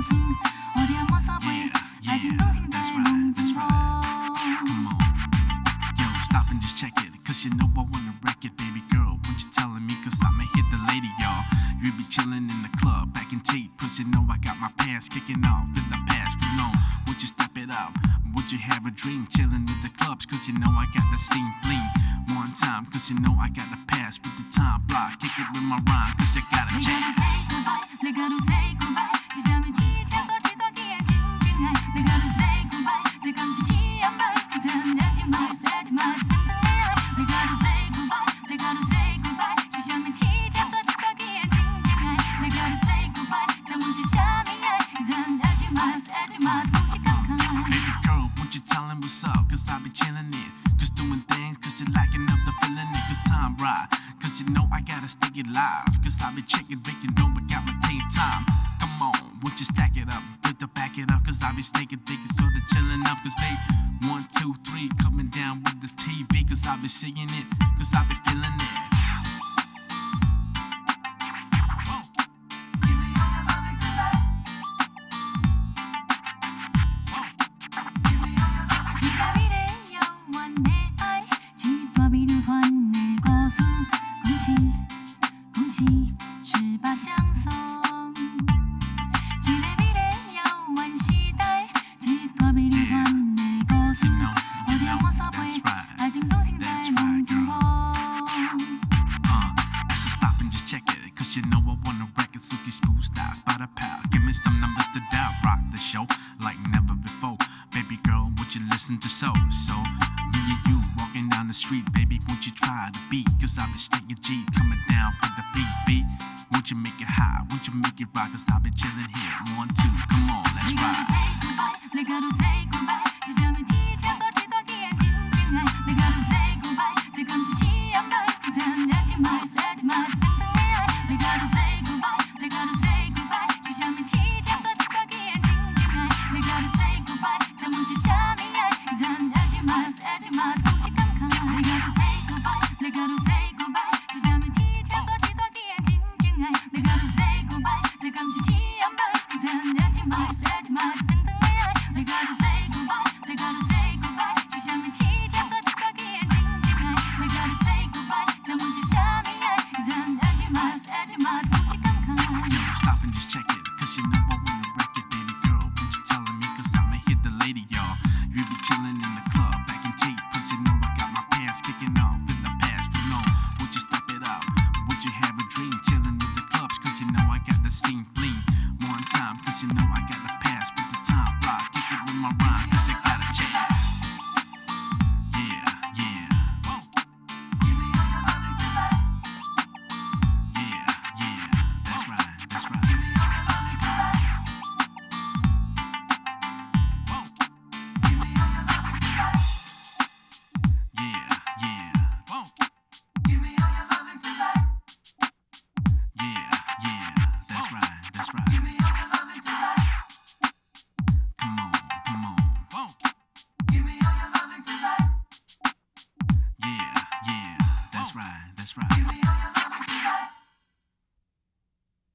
곳은 어디야 모습을 아직 동생들 뭉친 곳. Come on, yo, stop and just check it, cause you know I wanna wreck it, baby girl. What you telling me? Cause I'ma hit the lady, y'all. You be chillin' in the club, back in tape, cause you know I got my pants kicking off in the past. But no, would you step it up? Would you have a dream chillin' with the clubs? Cause you know I got the steam bling. One time, cause you know I got the pass with the time block. Kick it with my rhyme, cause I got a We chance. gotta say goodbye, we gotta say goodbye. 지잠을 뒤태서 뒤덮기에 징징해. We gotta say goodbye, 잠시 티안 봐. 이제는 내지 마, 새지 마, 생각해. We gotta say goodbye, we gotta say goodbye. 지잠을 뒤태서 뒤덮기에 징징해. We gotta say goodbye, 정신 샤미해. 이제는 내지 마, 새지 마, 성시각한. Baby girl, won't you tell him what's up? Cause I be chillin' it, cause doing things, cause you're lacking up the feeling it. Cause time right, cause you know I gotta stay alive. Cause I be checking, making know I got my team time. Come on, won't you stack it up, with the back it up. Cause I be snaking, thinking, sort of chillin' up. Cause babe, 1, 2, 3, coming down with the TV. Cause I be singing it, cause I be feeling it. You know I wanna wreck it, Suki smooth styles by the pound. Give me some numbers to dial, rock the show like never before. Baby girl, would you listen to soul? So, me and you walking down the street, baby, won't you try the beat? Cause I be sticking G, coming down for the beat. Won't you make it high? Won't you make it rock? Cause I be chilling here. 1, 2, come on, let's We gotta ride. say goodbye, we gotta say goodbye. 지잠을 뒤태서 뒤덮기에 징징해. We gotta say goodbye, 잠시 티안 봐. 이제는 내지 마, 새지 마, 생각해. We gotta say goodbye, we gotta say goodbye. 지잠을 뒤태서 뒤덮기에 징징해. We gotta say goodbye, 정신 샤미해. 이제는 내지 마, 새지 마, 성시각한. We gotta say goodbye, we gotta say goodbye. 지잠을 뒤태서 뒤덮기에 징징해. We gotta say goodbye, 잠시 티안 봐. 이제는 내지 마, 새지 마, 생각해. We gotta say goodbye, we gotta say goodbye. 지잠을 뒤태서 뒤덮기에 징징해. We gotta say goodbye, 정신 샤미해. 이제는 내지 마, 새지 마, 성시각한. Yo, stop and just check it, cause you know I wanna wreck it, baby girl. What you telling me? Cause I'ma hit the lady, y'all. You be chillin' in the club, back in tape, cause you know I got my pants kicking off in the past. But no, would you step it up? Would you have a dream chillin' with the clubs? Cause you know I got the steam bling. One time, cause you know I got the pass with the time block. Kick it with my rhyme, cause I got a chance. Yeah, yeah. Yeah, yeah. That's right, that's right. Yeah, yeah. Yeah, yeah. That's right, that's right. Come on, come on. Yeah, yeah. That's right, that's right.